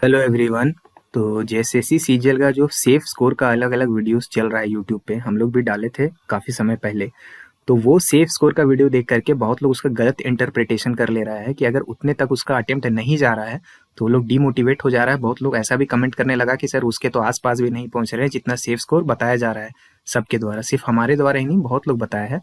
Hello everyone. तो JSSC CGL का जो सेफ स्कोर का अलग अलग वीडियोस चल रहा है यूट्यूब पे, हम लोग भी डाले थे काफ़ी समय पहले। तो वो सेफ स्कोर का वीडियो देख करके बहुत लोग उसका गलत इंटरप्रिटेशन कर ले रहा है कि अगर उतने तक उसका अटेम्प्ट नहीं जा रहा है तो वो लोग डीमोटिवेट हो जा रहा है। बहुत लोग ऐसा भी कमेंट करने लगा कि सर उसके तो आसपास भी नहीं पहुंच रहे हैं जितना सेफ स्कोर बताया जा रहा है सबके द्वारा, सिर्फ हमारे द्वारा ही नहीं बहुत लोग बताया है।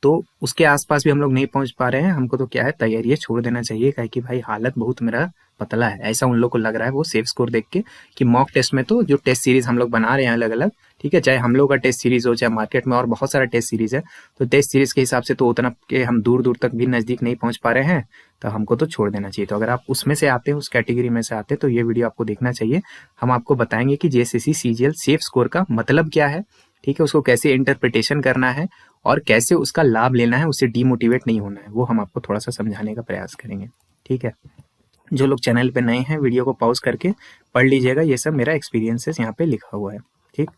तो उसके आसपास भी हम लोग नहीं पहुंच पा रहे हैं। हमको तो क्या है, तैयारी छोड़ देना चाहिए, काहे कि भाई हालत बहुत मेरा पतला है, ऐसा उन लोग को लग रहा है वो सेफ स्कोर देख के। कि मॉक टेस्ट में तो जो टेस्ट सीरीज हम लोग बना रहे हैं अलग अलग, ठीक है, चाहे हम लोग का टेस्ट सीरीज हो चाहे मार्केट में और बहुत सारा टेस्ट सीरीज है, तो टेस्ट सीरीज के हिसाब से तो उतना के हम दूर दूर तक भी नज़दीक नहीं पहुंच पा रहे हैं। तो हमको तो छोड़ देना चाहिए। तो अगर आप उसमें से आते हैं, उस कैटेगरी में से आते हैं, तो ये वीडियो आपको देखना चाहिए। हम आपको बताएंगे कि जेएसएससी सीजीएल सेफ स्कोर का मतलब क्या है, ठीक है, उसको कैसे इंटरप्रिटेशन करना है और कैसे उसका लाभ लेना है, उससे डीमोटिवेट नहीं होना है, वो हम आपको थोड़ा सा समझाने का प्रयास करेंगे। ठीक है, जो लोग चैनल पे नए हैं वीडियो को पॉज करके पढ़ लीजिएगा, ये सब मेरा एक्सपीरियंसेस यहाँ पे लिखा हुआ है। ठीक,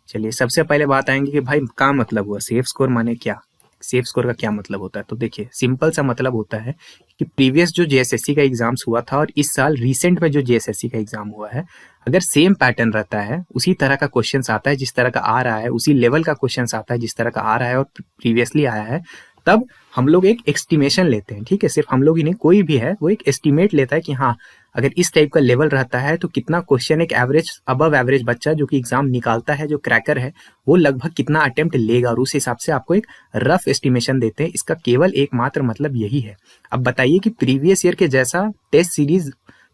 चलिए सबसे पहले बात आएंगे कि भाई क्या मतलब हुआ सेफ स्कोर, माने क्या, सेफ स्कोर का क्या मतलब होता है। तो देखिए सिंपल सा मतलब होता है कि प्रीवियस जो जेएसएससी का एग्जाम्स हुआ था और इस साल रिसेंट में जो जेएसएससी का एग्जाम हुआ है, अगर सेम पैटर्न रहता है, उसी तरह का क्वेश्चंस आता है जिस तरह का आ रहा है, उसी लेवल का क्वेश्चंस आता है जिस तरह का आ रहा है और प्रीवियसली आया है, तब हम लोग एक एस्टिमेशन लेते हैं। ठीक है, सिर्फ हम लोग ही नहीं, कोई भी है वो एक एस्टिमेट लेता है कि हाँ अगर इस टाइप का लेवल रहता है तो कितना क्वेश्चन एक एवरेज अबव एवरेज बच्चा जो कि एग्जाम निकालता है, जो क्रैकर है, वो लगभग कितना अटेम्प्ट लेगा, और उस हिसाब से आपको एक रफ एस्टिमेशन देते हैं। इसका केवल एकमात्र मतलब यही है। अब बताइए कि प्रीवियस ईयर के जैसा टेस्ट सीरीज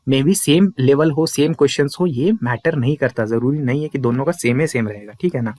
में भी सेम लेवल हो, सेम क्वेश्चंस हो, ये मैटर नहीं करता, जरूरी नहीं है कि दोनों का सेम रहेगा। ठीक है ना।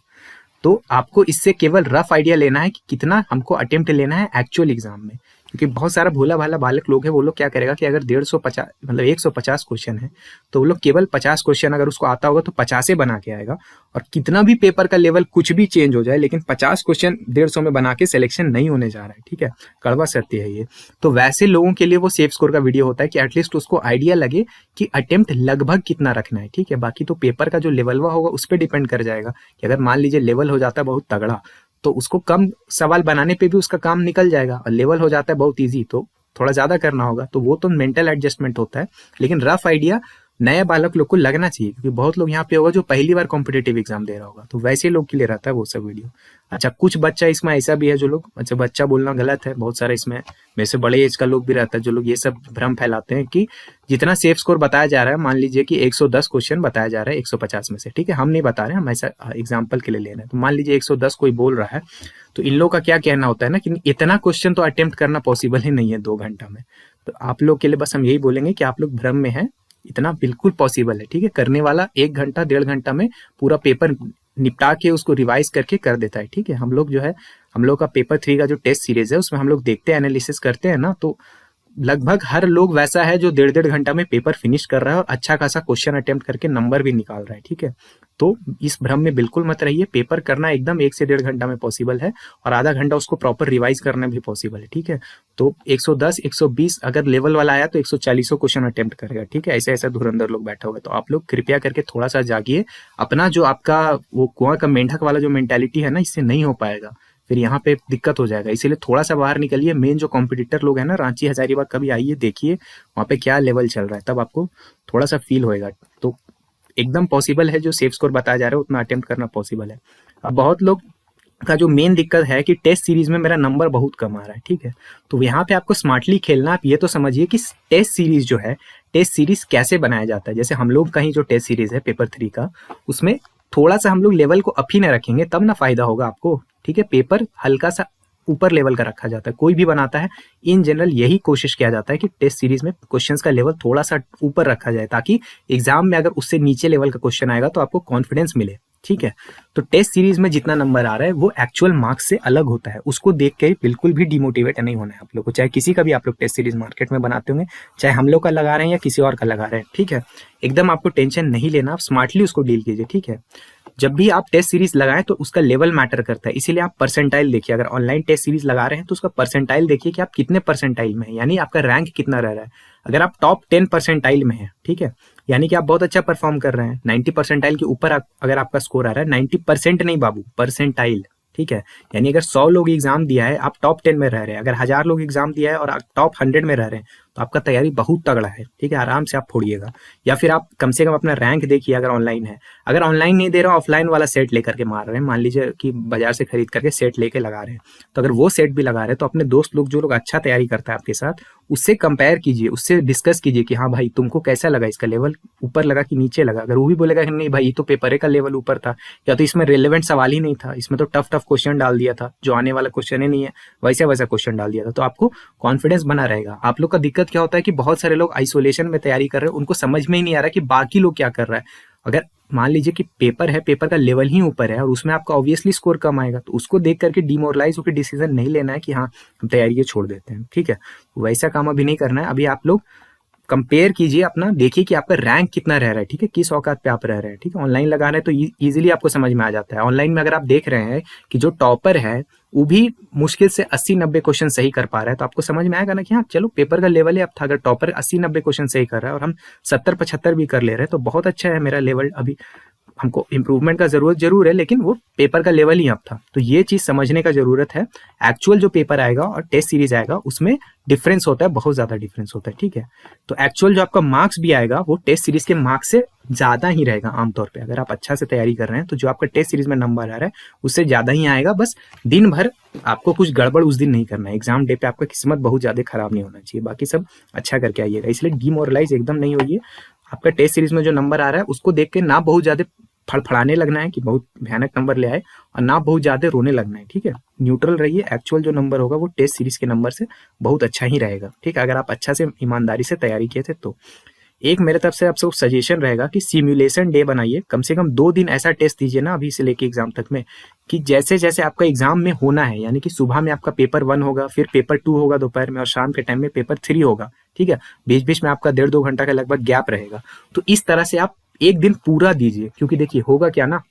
तो आपको इससे केवल रफ आइडिया लेना है कि कितना हमको अटेम्प्ट लेना है एक्चुअल एग्जाम में। क्योंकि बहुत सारा भोला भाला बालक लोग है, वो लोग क्या करेगा कि अगर 150 मतलब 150 क्वेश्चन है तो वो लोग केवल 50 क्वेश्चन अगर उसको आता होगा तो 50 बना के आएगा। और कितना भी पेपर का लेवल कुछ भी चेंज हो जाए, लेकिन 50 क्वेश्चन 150 में बना के सिलेक्शन नहीं होने जा रहा है। ठीक है, कड़वा सत्य है ये। तो वैसे लोगों के लिए वो सेफ स्कोर का वीडियो होता है कि एटलीस्ट उसको आइडिया लगे कि अटेम्प्ट लगभग कितना रखना है। ठीक है, बाकी तो पेपर का जो लेवल हुआ होगा उस पर डिपेंड कर जाएगा कि अगर मान लीजिए लेवल हो जाता है बहुत तगड़ा तो उसको कम सवाल बनाने पे भी उसका काम निकल जाएगा, और लेवल हो जाता है बहुत इजी तो थोड़ा ज्यादा करना होगा, तो वो तो मेंटल एडजस्टमेंट होता है। लेकिन रफ आइडिया नए बालक लोग को लगना चाहिए, क्योंकि बहुत लोग यहाँ पे होगा जो पहली बार कॉम्पिटेटिव एग्जाम दे रहा होगा, तो वैसे लोग के लिए रहता है वो सब वीडियो। अच्छा, कुछ बच्चा इसमें ऐसा भी है जो लोग, अच्छा बच्चा बोलना गलत है, बहुत सारा इसमें मेरे से बड़े एज का लोग भी रहता है जो लोग ये सब भ्रम फैलाते हैं कि जितना सेफ स्कोर बताया जा रहा है, मान लीजिए कि 110 क्वेश्चन बताया जा रहा है 150 में से, ठीक है, हम नहीं बता रहे हैं, हम ऐसा एग्जाम्पल के लिए ले रहे हैं। तो मान लीजिए 110 कोई बोल रहा है, तो इन लोगों का क्या कहना होता है ना कि इतना क्वेश्चन तो अटेम्प्ट करना पॉसिबल ही नहीं है 2 घंटा में। तो आप लोग के लिए बस हम यही बोलेंगे कि आप लोग भ्रम में हैं, इतना बिल्कुल पॉसिबल है। ठीक है, करने वाला 1 घंटा 1.5 घंटा में पूरा पेपर निपटा के उसको रिवाइज करके कर देता है। ठीक है, हम लोग जो है, हम लोग का पेपर 3 का जो टेस्ट सीरीज है उसमें हम लोग देखते हैं, एनालिसिस करते हैं ना, तो लगभग हर लोग वैसा है जो 1.5 घंटा में पेपर फिनिश कर रहा है और अच्छा खासा क्वेश्चन अटेम्प्ट करके नंबर भी निकाल रहा है। ठीक है, तो इस भ्रम में बिल्कुल मत रहिए, पेपर करना एकदम 1 से 1.5 घंटा में पॉसिबल है, और आधा घंटा उसको प्रॉपर रिवाइज करना भी पॉसिबल है। ठीक है, तो 110 120 अगर लेवल वाला आया तो 140 क्वेश्चन अटेम्प्ट करेगा। ठीक है, ऐसे ऐसे धुरंधर लोग बैठे हुए, तो आप लोग कृपया करके थोड़ा सा जागिए। अपना जो आपका वो कुआं का मेंढक वाला जो मेंटेलिटी है ना, इससे नहीं हो पाएगा, फिर यहाँ पे दिक्कत हो जाएगा। इसीलिए थोड़ा सा बाहर निकलिए। मेन जो कॉम्पिटिटर लोग हैं ना, रांची हजारीबाग, कभी आइए देखिए वहाँ पे क्या लेवल चल रहा है, तब आपको थोड़ा सा फील होएगा। तो एकदम पॉसिबल है, जो सेफ स्कोर बताया जा रहा है उतना अटेम्प्ट करना पॉसिबल है। अब बहुत लोग का जो मेन दिक्कत है कि टेस्ट सीरीज में मेरा नंबर बहुत कम आ रहा है। ठीक है, तो यहाँ पे आपको स्मार्टली खेलना, आप ये तो समझिए कि टेस्ट सीरीज जो है, टेस्ट सीरीज कैसे बनाया जाता है। जैसे हम लोग का ही जो टेस्ट सीरीज है पेपर 3 का, उसमें थोड़ा सा हम लोग लेवल को अप ही ना रखेंगे तब ना फायदा होगा आपको। ठीक है, पेपर हल्का सा ऊपर लेवल का रखा जाता है, कोई भी बनाता है इन जनरल यही कोशिश किया जाता है कि टेस्ट सीरीज में क्वेश्चंस का लेवल थोड़ा सा ऊपर रखा जाए, ताकि एग्जाम में अगर उससे नीचे लेवल का क्वेश्चन आएगा तो आपको कॉन्फिडेंस मिले। ठीक है, तो टेस्ट सीरीज में जितना नंबर आ रहा है वो एक्चुअल मार्क्स से अलग होता है, उसको देख के बिल्कुल भी डिमोटिवेट नहीं होना है आप लोग को, चाहे किसी का भी आप लोग टेस्ट सीरीज मार्केट में बनाते होंगे, चाहे हम लोग का लगा रहे हैं या किसी और का लगा रहे हैं। ठीक है, एकदम आपको टेंशन नहीं लेना, आप स्मार्टली उसको डील कीजिए। ठीक है, जब भी आप टेस्ट सीरीज लगाएं तो उसका लेवल मैटर करता है, इसीलिए आप परसेंटाइल देखिए। अगर ऑनलाइन टेस्ट सीरीज लगा रहे हैं तो उसका परसेंटाइल देखिए कि आप कितने परसेंटाइल में है, यानी आपका रैंक कितना रह रहा है। अगर आप टॉप 10 परसेंटाइल में है, ठीक है, यानी कि आप बहुत अच्छा परफॉर्म कर रहे हैं। 90 परसेंटाइल के ऊपर अगर आपका स्कोर आ रहा है, 90% नहीं बाबू, परसेंटाइल। ठीक है, यानी अगर 100 लोग एग्जाम दिया है, आप टॉप 10 में रह रहे हैं, अगर 1000 लोग एग्जाम दिया है और आप टॉप 100 में रह रहे हैं, तो आपका तैयारी बहुत तगड़ा है, ठीक है, आराम से आप फोड़िएगा। या फिर आप कम से कम अपना रैंक देखिए अगर ऑनलाइन है। अगर ऑनलाइन नहीं दे रहा, ऑफलाइन वाला सेट लेकर के मार रहे हैं, मान लीजिए कि बाजार से खरीद करके सेट लेके लगा रहे हैं, तो अगर वो सेट भी लगा रहे हैं तो अपने दोस्त लोग जो लोग अच्छा तैयारी करता है आपके साथ, उससे कंपेयर कीजिए, उससे डिस्कस कीजिए कि हाँ भाई तुमको कैसा लगा, इसका लेवल ऊपर लगा कि नीचे लगा। अगर वो भी बोलेगा कि नहीं भाई ये तो पेपर का लेवल ऊपर था, या तो इसमें रेलेवेंट सवाल ही नहीं था, इसमें तो टफ टफ क्वेश्चन डाल दिया था जो आने वाला क्वेश्चन ही नहीं है, वैसा वैसा क्वेश्चन डाल दिया था, तो आपको कॉन्फिडेंस बना रहेगा। आप लोग का दिक्कत क्या होता है कि बहुत सारे लोग आइसोलेशन में तैयारी कर रहे हैं, उनको समझ में ही नहीं आ रहा कि बाकी लोग क्या कर रहा है। अगर मान लीजिए कि पेपर है, पेपर का लेवल ही ऊपर है और उसमें आपका ऑब्वियसली स्कोर कम आएगा, तो उसको देख करके डिमोरलाइज होकर डिसीजन नहीं लेना है कि हाँ हम तैयारी ये छोड़ देते हैं, ठीक है। वैसा काम अभी नहीं करना है। अभी आप लोग कंपेयर कीजिए अपना, देखिए कि आपका रैंक कितना रह रहा है, ठीक है, किस औकात पे आप रह रहे हैं, ठीक है। ऑनलाइन लगा रहे हैं तो इजीली आपको समझ में आ जाता है। ऑनलाइन में अगर आप देख रहे हैं कि जो टॉपर है वो भी मुश्किल से 80-90 क्वेश्चन सही कर पा रहा है, तो आपको समझ में आएगा ना कि हाँ चलो पेपर का लेवल ही अब था। अगर टॉपर 80-90 क्वेश्चन सही कर रहा है और हम 70-75 भी कर ले रहे हैं तो बहुत अच्छा है मेरा लेवल। अभी हमको इम्प्रूवमेंट का जरूरत जरूर है, लेकिन वो पेपर का लेवल ही अब था। तो ये चीज समझने का जरूरत है। एक्चुअल जो पेपर आएगा और टेस्ट सीरीज आएगा उसमें डिफरेंस होता है, बहुत ज्यादा डिफरेंस होता है, ठीक है। तो एक्चुअल जो आपका मार्क्स भी आएगा वो टेस्ट सीरीज के मार्क्स से ज्यादा ही रहेगा आमतौर पे। अगर आप अच्छा से तैयारी कर रहे हैं तो जो आपका टेस्ट सीरीज में नंबर आ रहा है उससे ज्यादा ही आएगा। बस दिन भर आपको कुछ गड़बड़ उस दिन नहीं करना है। एग्जाम डे पे आपका किस्मत बहुत ज्यादा खराब नहीं होना चाहिए, बाकी सब अच्छा करके आइएगा। इसलिए डिमोरलाइज एकदम नहीं होइए। आपका टेस्ट सीरीज में जो नंबर आ रहा है उसको देख के ना बहुत ज्यादा फड़फड़ाने लगना है कि बहुत भयानक नंबर ले आए, और ना बहुत ज्यादा रोने लगना है, ठीक है। न्यूट्रल रहिए। एक्चुअल जो नंबर होगा वो टेस्ट सीरीज के नंबर से बहुत अच्छा ही रहेगा, ठीक है, अगर आप अच्छा से ईमानदारी से तैयारी किए थे तो। एक मेरे तरफ से आप सब सजेशन रहेगा कि सिमुलेशन डे बनाइए, कम से कम 2 दिन ऐसा टेस्ट दीजिए ना अभी से लेके एग्जाम तक में, कि जैसे जैसे आपका एग्जाम में होना है, यानी कि सुबह में आपका पेपर 1 होगा, फिर पेपर 2 होगा दोपहर में, और शाम के टाइम में पेपर 3 होगा, ठीक है। बीच बीच में आपका 1.5-2 घंटा का लगभग गैप रहेगा। तो इस तरह से आप एक दिन पूरा दीजिए, क्योंकि देखिए होगा क्या ना,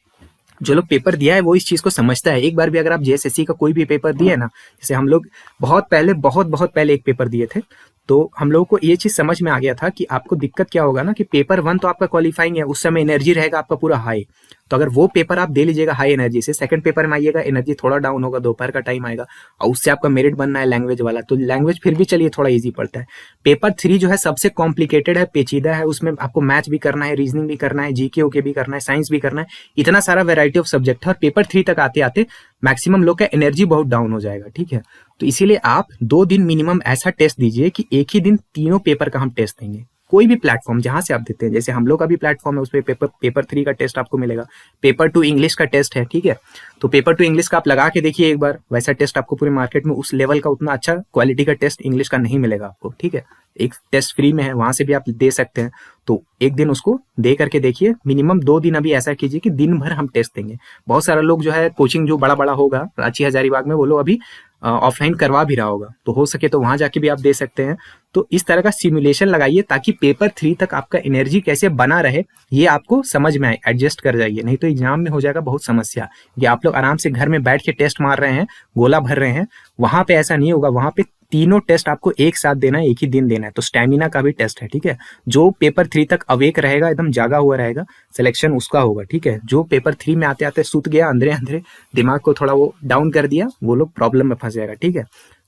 जो लोग पेपर दिया है वो इस चीज को समझता है। एक बार भी अगर आप जेएसएससी का कोई भी पेपर दिए ना, जैसे हम लोग बहुत पहले एक पेपर दिए थे, तो हम लोगों को ये चीज समझ में आ गया था कि आपको दिक्कत क्या होगा ना, कि पेपर 1 तो आपका क्वालिफाइंग है, उस समय एनर्जी रहेगा आपका पूरा हाई। तो अगर वो पेपर आप दे लीजिएगा हाई एनर्जी से, सेकंड पेपर में आइएगा एनर्जी थोड़ा डाउन होगा, दोपहर का टाइम आएगा, और उससे आपका मेरिट बनना है लैंग्वेज वाला, तो लैंग्वेज फिर भी चलिए थोड़ा इजी पड़ता है। पेपर 3 जो है सबसे कॉम्प्लिकेटेड है, पेचीदा है, उसमें आपको मैथ भी करना है, रीजनिंग भी करना है, जीके ओके भी करना है, साइंस भी करना है, इतना सारा वेराइटी ऑफ सब्जेक्ट है। और पेपर 3 तक आते आते मैक्सिमम लोग का एनर्जी बहुत डाउन हो जाएगा, ठीक है। तो इसीलिए आप 2 दिन मिनिमम ऐसा टेस्ट दीजिए कि एक ही दिन तीनों पेपर का हम टेस्ट देंगे। कोई भी प्लेटफॉर्म जहां से आप देते हैं, जैसे हम लोग का भी प्लेटफॉर्म है, उस पर पेपर 3 का टेस्ट आपको मिलेगा, पेपर 2 इंग्लिश का टेस्ट है, ठीक है। तो पेपर 2 इंग्लिश का आप लगा के देखिए एक बार, वैसा टेस्ट आपको पूरे मार्केट में उस लेवल का उतना अच्छा क्वालिटी का टेस्ट इंग्लिश का नहीं मिलेगा आपको, ठीक है। एक टेस्ट फ्री में है, वहां से भी आप दे सकते हैं। तो एक दिन उसको दे करके देखिए, मिनिमम 2 दिन अभी ऐसा कीजिए कि दिन भर हम टेस्ट देंगे। बहुत सारे लोग जो है कोचिंग जो बड़ा बड़ा होगा रांची हजारीबाग में, वो लोग अभी ऑफलाइन करवा भी रहा होगा, तो हो सके तो वहां जाके भी आप दे सकते हैं। तो इस तरह का सिमुलेशन लगाइए ताकि पेपर 3 तक आपका एनर्जी कैसे बना रहे ये आपको समझ में आए, एडजस्ट कर जाइए, नहीं तो एग्जाम में हो जाएगा बहुत समस्या। ये आप लोग आराम से घर में बैठ के टेस्ट मार रहे हैं, गोला भर रहे हैं, वहां पे ऐसा नहीं होगा। वहां पे तीनों टेस्ट आपको एक साथ देना है, एक ही दिन देना है। तो स्टेमिना का भी टेस्ट है, ठीक है। जो पेपर 3 तक अवेक रहेगा, एकदम जागा हुआ रहेगा, सिलेक्शन उसका होगा, ठीक है। जो पेपर 3 में आते आते सुत गया, अंदरे अंदरे दिमाग को थोड़ा वो डाउन कर दिया, वो लोग प्रॉब्लम में फंस जाएगा, ठीक है।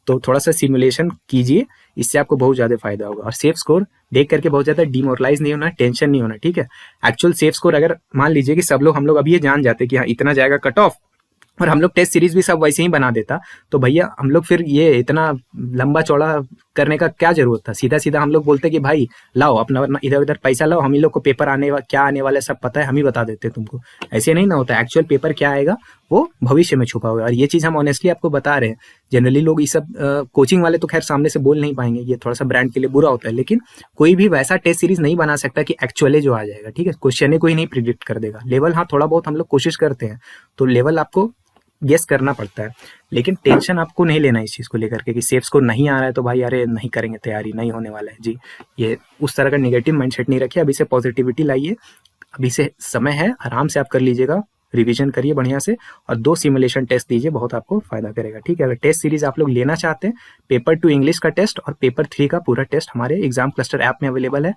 तो थोड़ा सा सिमुलेशन कीजिए, इससे आपको बहुत ज्यादा फायदा होगा। और सेफ स्कोर देख करके बहुत ज्यादा डिमोरलाइज नहीं होना, टेंशन नहीं होना, ठीक है। एक्चुअल सेफ स्कोर अगर मान लीजिए कि सब लोग हम लोग अभी ये जान जाते कि हाँ इतना जाएगा कट ऑफ, और हम लोग टेस्ट सीरीज भी सब वैसे ही बना देता, तो भैया हम लोग फिर ये इतना लंबा चौड़ा करने का क्या जरूरत था। सीधा सीधा हम लोग बोलते कि भाई लाओ अपना इधर उधर पैसा लाओ, हम ही लोग को पेपर क्या आने वाला है सब पता है, हम ही बता देते तुमको। ऐसे नहीं ना होता। एक्चुअल पेपर क्या आएगा वो भविष्य में छुपा हुआ है, और ये चीज हम ऑनेस्टली आपको बता रहे हैं। जनरली लोग ये सब कोचिंग वाले तो खैर सामने से बोल नहीं पाएंगे, ये थोड़ा सा ब्रांड के लिए बुरा होता है, लेकिन कोई भी वैसा टेस्ट सीरीज नहीं बना सकता कि एक्चुअली जो आ जाएगा, ठीक है। क्वेश्चन को ही नहीं प्रिडिक्ट कर देगा। लेवल हाँ थोड़ा बहुत हम लोग कोशिश करते हैं, तो लेवल आपको गेस करना पड़ता है, लेकिन टेंशन आपको नहीं लेना इस चीज को लेकर के कि सेफ स्कोर नहीं आ रहा है तो भाई अरे नहीं करेंगे तैयारी, नहीं होने वाला है जी। ये उस तरह का नेगेटिव माइंडसेट नहीं रखिए, अभी से पॉजिटिविटी लाइए, अभी से समय है, आराम से आप कर लीजिएगा, रिवीजन करिए बढ़िया से, और 2 सिमुलेशन टेस्ट दीजिए, बहुत आपको फायदा करेगा, ठीक है। अगर टेस्ट सीरीज आप लोग लेना चाहते हैं, पेपर 2 इंग्लिश का टेस्ट और पेपर 3 का पूरा टेस्ट हमारे एग्जाम क्लस्टर ऐप में अवेलेबल है।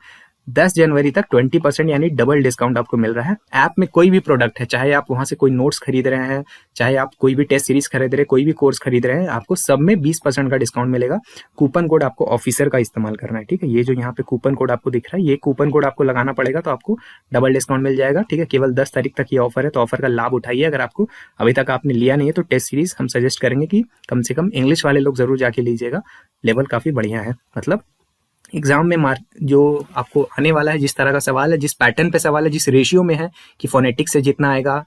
10 जनवरी तक 20% यानी डबल डिस्काउंट आपको मिल रहा है। ऐप में कोई भी प्रोडक्ट है, चाहे आप वहां से कोई नोट्स खरीद रहे हैं, चाहे आप कोई भी टेस्ट सीरीज खरीद रहे हैं, कोई भी कोर्स खरीद रहे हैं, आपको सब में 20% का डिस्काउंट मिलेगा। कूपन कोड आपको ऑफिसर का इस्तेमाल करना है, ठीक है। ये जो यहाँ पे कूपन कोड आपको दिख रहा है, ये कूपन कोड आपको लगाना पड़ेगा, तो आपको डबल डिस्काउंट मिल जाएगा, ठीक है। केवल 10 तारीख तक ये ऑफर है, तो ऑफर का लाभ उठाइए। अगर आपको अभी तक आपने लिया नहीं है तो टेस्ट सीरीज हम सजेस्ट करेंगे कि कम से कम इंग्लिश वाले लोग जरूर जाके लीजिएगा, लेवल काफी बढ़िया है। मतलब एग्जाम में मार्क जो आपको आने वाला है, जिस तरह का सवाल है, जिस पैटर्न पे सवाल है, जिस रेशियो में है कि फोनेटिक्स से जितना आएगा,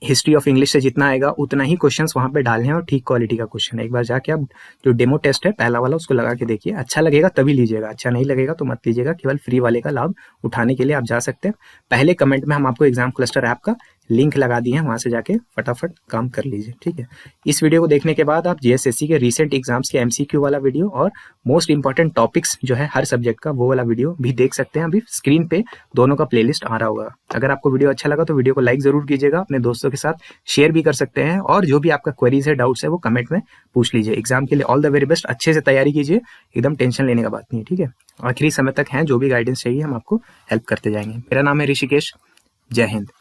हिस्ट्री ऑफ इंग्लिश से जितना आएगा, उतना ही क्वेश्चंस वहां पे डालने हैं और ठीक क्वालिटी का क्वेश्चन है। एक बार जाके आप जो डेमो टेस्ट है पहला वाला उसको लगा के देखिए, अच्छा लगेगा तभी लीजिएगा, अच्छा नहीं लगेगा तो मत लीजिएगा। केवल फ्री वाले का लाभ उठाने के लिए आप जा सकते हैं। पहले कमेंट में हम आपको एग्जाम क्लस्टर ऐप का लिंक लगा दिए हैं, वहां से जाके फटाफट काम कर लीजिए, ठीक है। इस वीडियो को देखने के बाद आप जीएसएससी के रिसेंट एग्जाम्स के एमसीक्यू वाला वीडियो और मोस्ट इंपॉर्टेंट टॉपिक्स जो है हर सब्जेक्ट का, वो वाला वीडियो भी देख सकते हैं। अभी स्क्रीन पे दोनों का प्लेलिस्ट आ रहा होगा। अगर आपको वीडियो अच्छा लगा तो वीडियो को लाइक जरूर कीजिएगा, अपने दोस्तों के साथ शेयर भी कर सकते हैं, और जो भी आपका क्वेरीज है, डाउट्स है, वो कमेंट में पूछ लीजिए। एग्जाम के लिए ऑल द वेरी बेस्ट, अच्छे से तैयारी कीजिए, एकदम टेंशन लेने का बात नहीं है, ठीक है। आखिरी समय तक हैं, जो भी गाइडेंस चाहिए हम आपको हेल्प करते जाएंगे। मेरा नाम है ऋषिकेश, जय हिंद।